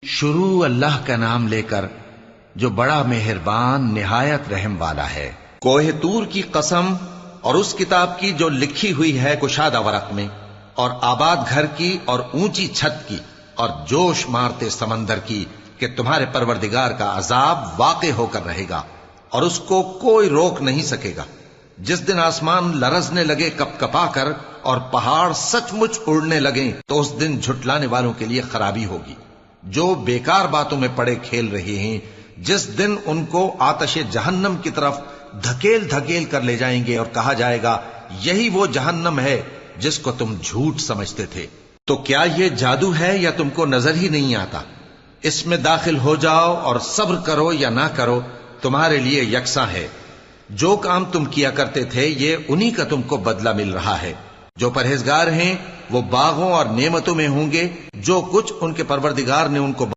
شروع اللہ کا نام لے کر جو بڑا مہربان نہایت رحم والا ہے۔ کوہ طور کی قسم اور اس کتاب کی جو لکھی ہوئی ہے کشادہ ورق میں، اور آباد گھر کی اور اونچی چھت کی، اور جوش مارتے سمندر کی کہ تمہارے پروردگار کا عذاب واقع ہو کر رہے گا اور اس کو کوئی روک نہیں سکے گا۔ جس دن آسمان لرزنے لگے کپ کپا کر اور پہاڑ سچ مچ اڑنے لگیں تو اس دن جھٹلانے والوں کے لیے خرابی ہوگی جو بیکار باتوں میں پڑے کھیل رہے ہیں۔ جس دن ان کو آتش جہنم کی طرف دھکیل دھکیل کر لے جائیں گے اور کہا جائے گا یہی وہ جہنم ہے جس کو تم جھوٹ سمجھتے تھے۔ تو کیا یہ جادو ہے یا تم کو نظر ہی نہیں آتا؟ اس میں داخل ہو جاؤ اور صبر کرو یا نہ کرو تمہارے لیے یکساں ہے۔ جو کام تم کیا کرتے تھے یہ انہی کا تم کو بدلہ مل رہا ہے۔ جو پرہیزگار ہیں وہ باغوں اور نعمتوں میں ہوں گے جو کچھ ان کے پروردگار نے ان کو